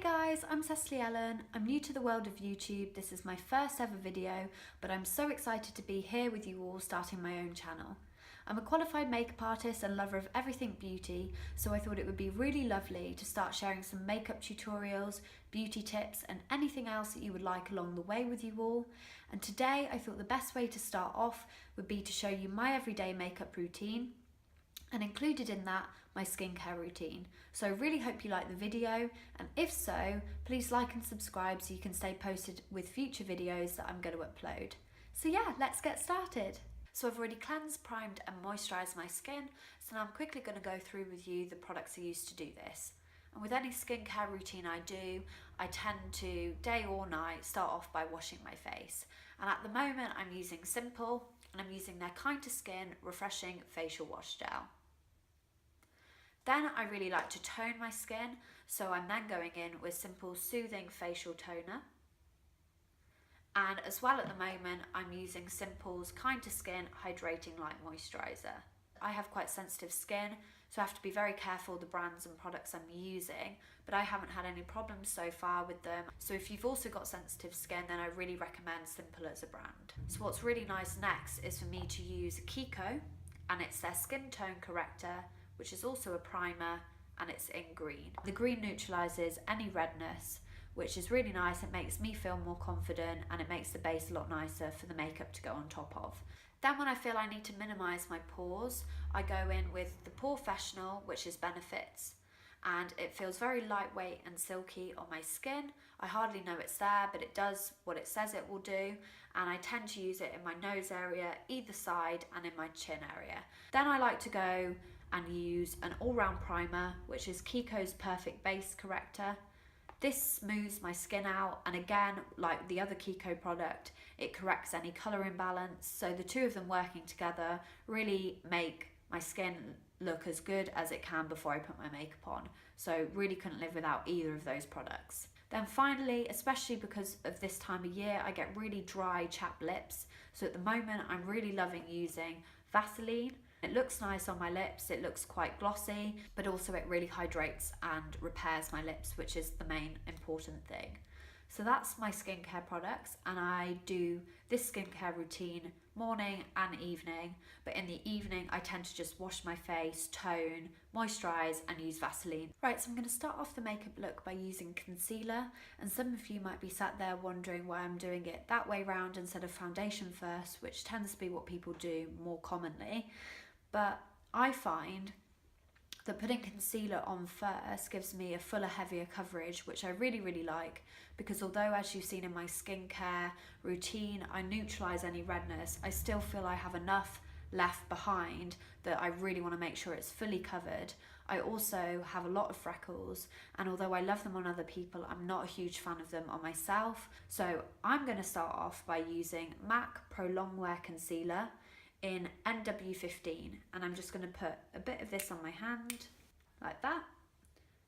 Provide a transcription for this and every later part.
guys, I'm Cecily Ellen. I'm new to the world of YouTube. This is my first ever video, but I'm so excited to be here with you all starting my own channel. I'm a qualified makeup artist and lover of everything beauty, so I thought it would be really lovely to start sharing some makeup tutorials, beauty tips and anything else that you would like along the way with you all. And today I thought the best way to start off would be to show you my everyday makeup routine, and included in that my skincare routine. So I really hope you like the video, and if so, please like and subscribe so you can stay posted with future videos that I'm going to upload. So yeah, let's get started. So I've already cleansed, primed and moisturised my skin, so now I'm quickly going to go through with you the products I use to do this. And with any skincare routine I do, I tend to, day or night, start off by washing my face. And at the moment I'm using Simple, and I'm using their Kind to Skin Refreshing Facial Wash Gel. Then I really like to tone my skin, so I'm then going in with Simple's Soothing Facial Toner. And as well at the moment, I'm using Simple's Kind to Skin Hydrating Light Moisturiser. I have quite sensitive skin, so I have to be very careful the brands and products I'm using, but I haven't had any problems so far with them. So if you've also got sensitive skin, then I really recommend Simple as a brand. So what's really nice next is for me to use Kiko, and it's their Skin Tone Corrector, which is also a primer, and it's in green. The green neutralises any redness, which is really nice. It makes me feel more confident and it makes the base a lot nicer for the makeup to go on top of. Then when I feel I need to minimise my pores, I go in with the Porefessional, which is Benefits, and it feels very lightweight and silky on my skin. I hardly know it's there, but it does what it says it will do, and I tend to use it in my nose area, either side, and in my chin area. Then I like to go and use an all-round primer, which is Kiko's Perfect Base Corrector. This smooths my skin out, and again, like the other Kiko product, it corrects any colour imbalance. So the two of them working together really make my skin look as good as it can before I put my makeup on. So really couldn't live without either of those products. Then finally, especially because of this time of year, I get really dry, chapped lips. So at the moment, I'm really loving using Vaseline. It looks nice on my lips, it looks quite glossy, but also it really hydrates and repairs my lips, which is the main important thing. So that's my skincare products, and I do this skincare routine morning and evening, but in the evening I tend to just wash my face, tone, moisturise and use Vaseline. Right, so I'm going to start off the makeup look by using concealer, and some of you might be sat there wondering why I'm doing it that way round instead of foundation first, which tends to be what people do more commonly. But I find that putting concealer on first gives me a fuller, heavier coverage, which I really like, because although, as you've seen in my skincare routine, I neutralise any redness, I still feel I have enough left behind that I really want to make sure it's fully covered. I also have a lot of freckles, and although I love them on other people, I'm not a huge fan of them on myself. So I'm going to start off by using MAC Pro Longwear Concealer in NW15, and I'm just going to put a bit of this on my hand like that,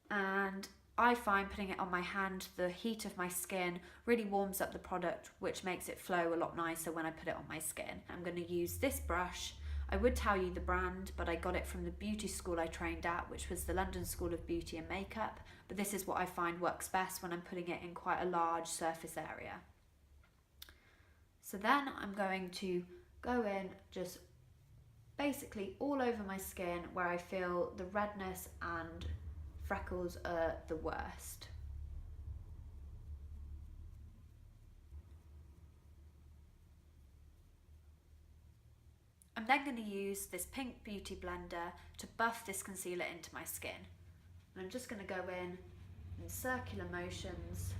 and I find putting it on my hand, the heat of my skin really warms up the product, which makes it flow a lot nicer when I put it on my skin. I'm going to use this brush. I would tell you the brand, but I got it from the beauty school I trained at, which was the London School of Beauty and Makeup, but this is what I find works best when I'm putting it in quite a large surface area. So then I'm going to go in just basically all over my skin where I feel the redness and freckles are the worst. I'm then going to use this pink beauty blender to buff this concealer into my skin. And I'm just going to go in circular motions,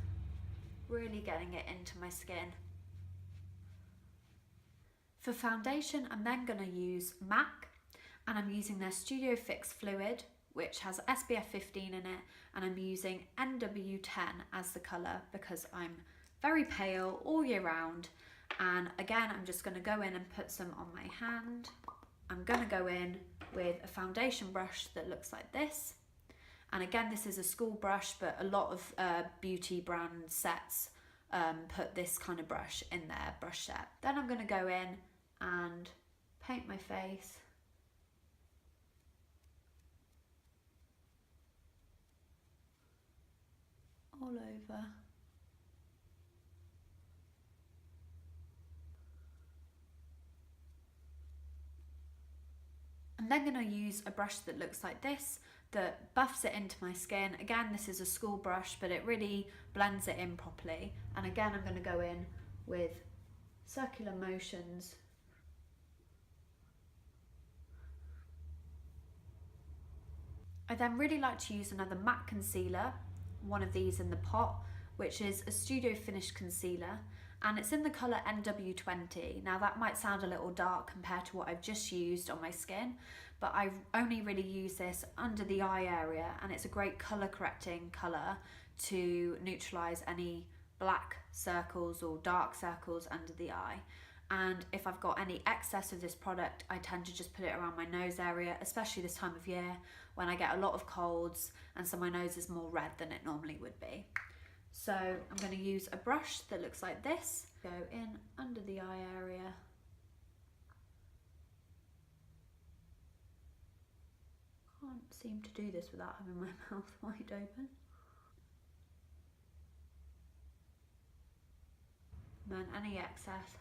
really getting it into my skin. For foundation, I'm then going to use MAC, and I'm using their Studio Fix Fluid, which has SPF 15 in it, and I'm using NW10 as the colour because I'm very pale all year round. And again, I'm just going to go in and put some on my hand. I'm going to go in with a foundation brush that looks like this. And again, this is a school brush, but a lot of beauty brand sets put this kind of brush in their brush set. Then I'm going to go in and paint my face. all all over. I'm then going to use a brush that looks like this, that buffs it into my skin. Again, this is a school brush, but it really blends it in properly. And again, I'm going to go in with circular motions. I then really like to use another matte concealer, one of these in the pot, which is a Studio Finish concealer, and it's in the colour NW20. Now that might sound a little dark compared to what I've just used on my skin, but I've only really used this under the eye area, and it's a great colour correcting colour to neutralise any black circles or dark circles under the eye. And if I've got any excess of this product, I tend to just put it around my nose area, especially this time of year when I get a lot of colds and so my nose is more red than it normally would be. So I'm going to use a brush that looks like this, go in under the eye area. Can't seem to do this without having my mouth wide open. And then any excess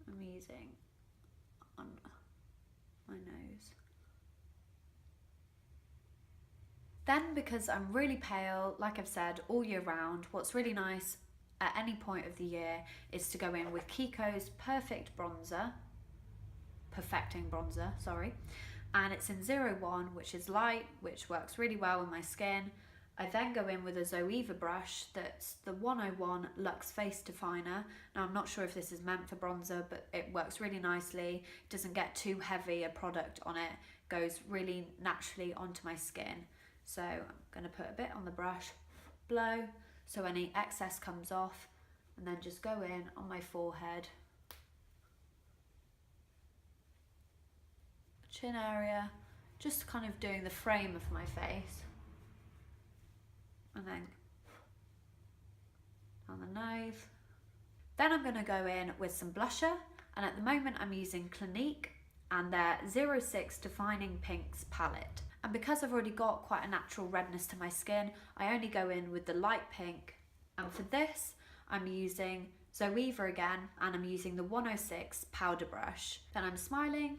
I'm using on my nose. Then, because I'm really pale, like I've said, all year round, what's really nice at any point of the year is to go in with Kiko's Perfecting Bronzer, sorry. And it's in 01, which is light, which works really well with my skin. I then go in with a Zoeva brush that's the 101 Luxe Face Definer. Now I'm not sure if this is meant for bronzer, but it works really nicely. It doesn't get too heavy a product on it, goes really naturally onto my skin. So I'm going to put a bit on the brush, blow, so any excess comes off, and then just go in on my forehead, chin area, just kind of doing the frame of my face. And then on the nose. Then I'm going to go in with some blusher, and at the moment I'm using Clinique and their 06 Defining Pinks palette. And because I've already got quite a natural redness to my skin, I only go in with the light pink. And for this, I'm using Zoeva again, and I'm using the 106 powder brush. Then I'm smiling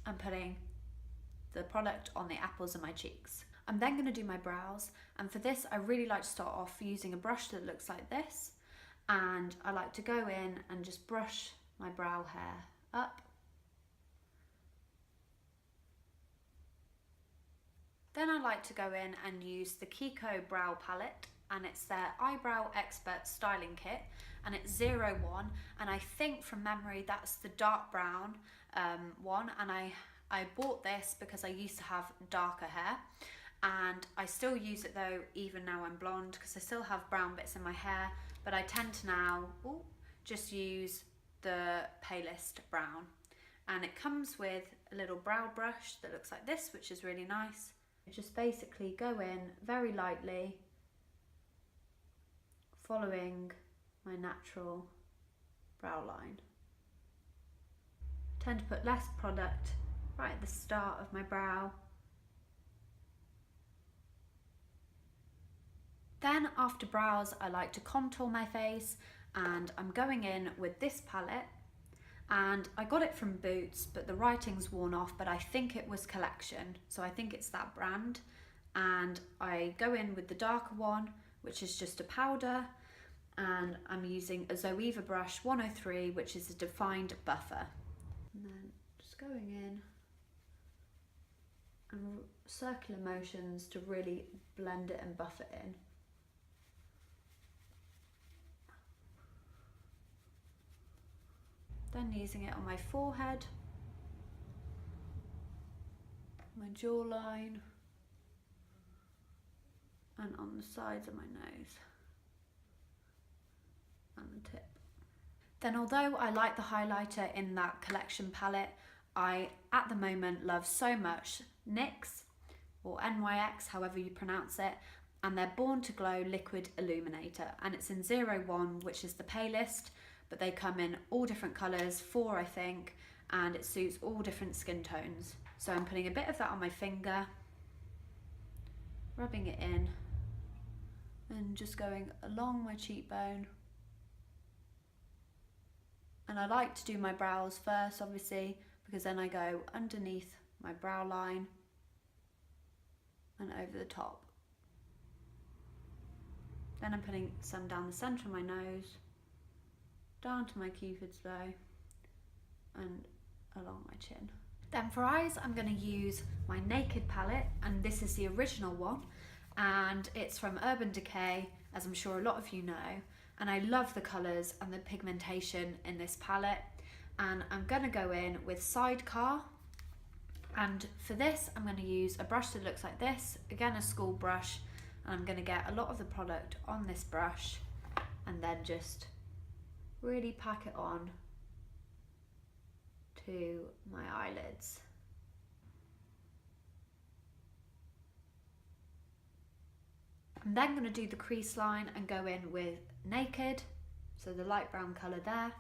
and putting the product on the apples of my cheeks. I'm then going to do my brows, and for this I really like to start off using a brush that looks like this, and I like to go in and just brush my brow hair up. Then I like to go in and use the Kiko brow palette, and it's their Eyebrow Expert Styling Kit, and it's 01, and I think from memory that's the dark brown one, and I bought this because I used to have darker hair, and I still use it though even now I'm blonde, because I still have brown bits in my hair, but I tend to now just use the palest brown. And it comes with a little brow brush that looks like this, which is really nice. I just basically go in very lightly, following my natural brow line. I tend to put less product right at the start of my brow. Then after brows, I like to contour my face, and I'm going in with this palette, and I got it from Boots, but the writing's worn off, but I think it was Collection, so I think it's that brand. And I go in with the darker one, which is just a powder, and I'm using a Zoeva brush 103, which is a defined buffer. And then just going in and circular motions to really blend it and buff it in. Then using it on my forehead, my jawline, and on the sides of my nose and the tip. Then although I like the highlighter in that Collection palette, I at the moment love so much NYX, or NYX, however you pronounce it, and their Born to Glow Liquid Illuminator, and it's in 01, which is the palest, but they come in all different colours, 4 I think, and it suits all different skin tones. So I'm putting a bit of that on my finger, rubbing it in and just going along my cheekbone. And I like to do my brows first, obviously, because then I go underneath my brow line and over the top. Then I'm putting some down the centre of my nose, down to my cupid's bow and along my chin. Then for eyes, I'm going to use my Naked palette, and this is the original one, and it's from Urban Decay, as I'm sure a lot of you know, and I love the colours and the pigmentation in this palette. And I'm going to go in with Sidecar, and for this I'm going to use a brush that looks like this, again a school brush, and I'm going to get a lot of the product on this brush and then just really pack it on to my eyelids. I'm then going to do the crease line and go in with Naked, so the light brown colour there,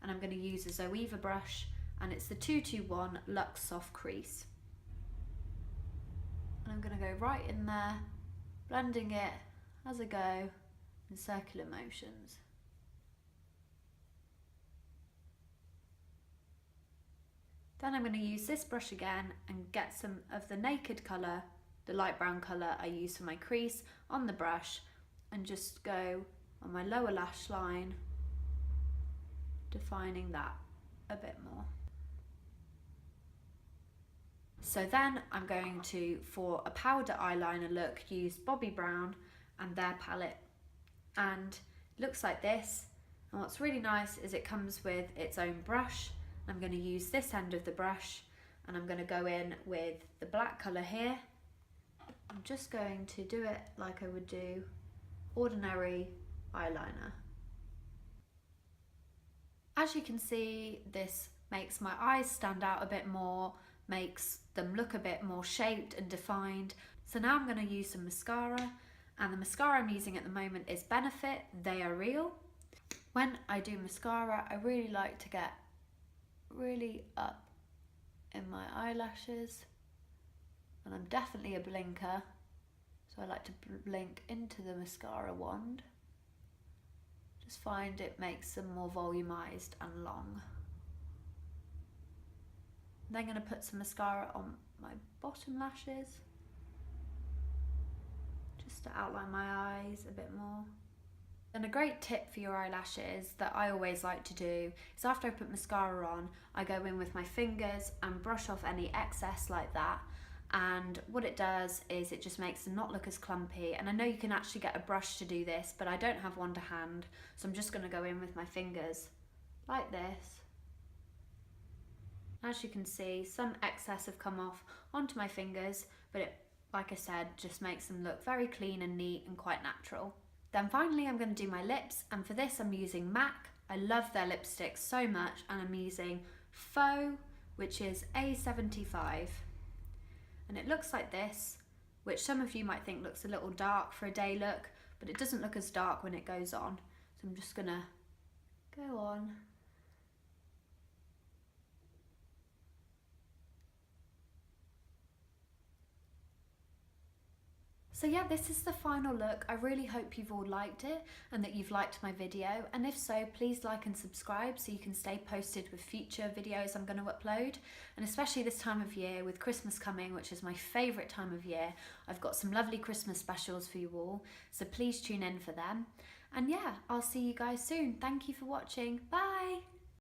and I'm going to use a Zoeva brush, and it's the 221 Luxe Soft Crease. And I'm going to go right in there, blending it as I go in circular motions. Then I'm going to use this brush again and get some of the Naked colour, the light brown colour I use for my crease, on the brush, and just go on my lower lash line, defining that a bit more. So then I'm going to, for a powder eyeliner look, use Bobbi Brown and their palette, and it looks like this. And what's really nice is it comes with its own brush. I'm going to use this end of the brush, and I'm going to go in with the black colour here. I'm just going to do it like I would do ordinary eyeliner. As you can see, this makes my eyes stand out a bit more, makes them look a bit more shaped and defined. So now I'm going to use some mascara, and the mascara I'm using at the moment is Benefit. They are real. When I do mascara, I really like to get really up in my eyelashes, and I'm definitely a blinker, so I like to blink into the mascara wand. Just find it makes them more volumized and long. I'm then going to put some mascara on my bottom lashes, just to outline my eyes a bit more. And a great tip for your eyelashes that I always like to do is, after I put mascara on, I go in with my fingers and brush off any excess like that. And what it does is it just makes them not look as clumpy. And I know you can actually get a brush to do this, but I don't have one to hand, so I'm just going to go in with my fingers like this. As you can see, some excess have come off onto my fingers, but it, like I said, just makes them look very clean and neat and quite natural. Then finally I'm going to do my lips, and for this I'm using MAC. I love their lipsticks so much, and I'm using Faux, which is A75. And it looks like this, which some of you might think looks a little dark for a day look, but it doesn't look as dark when it goes on. So I'm just going to go on. So yeah, this is the final look. I really hope you've all liked it and that you've liked my video. And if so, please like and subscribe so you can stay posted with future videos I'm going to upload. And especially this time of year with Christmas coming, which is my favourite time of year, I've got some lovely Christmas specials for you all. So please tune in for them. And yeah, I'll see you guys soon. Thank you for watching. Bye!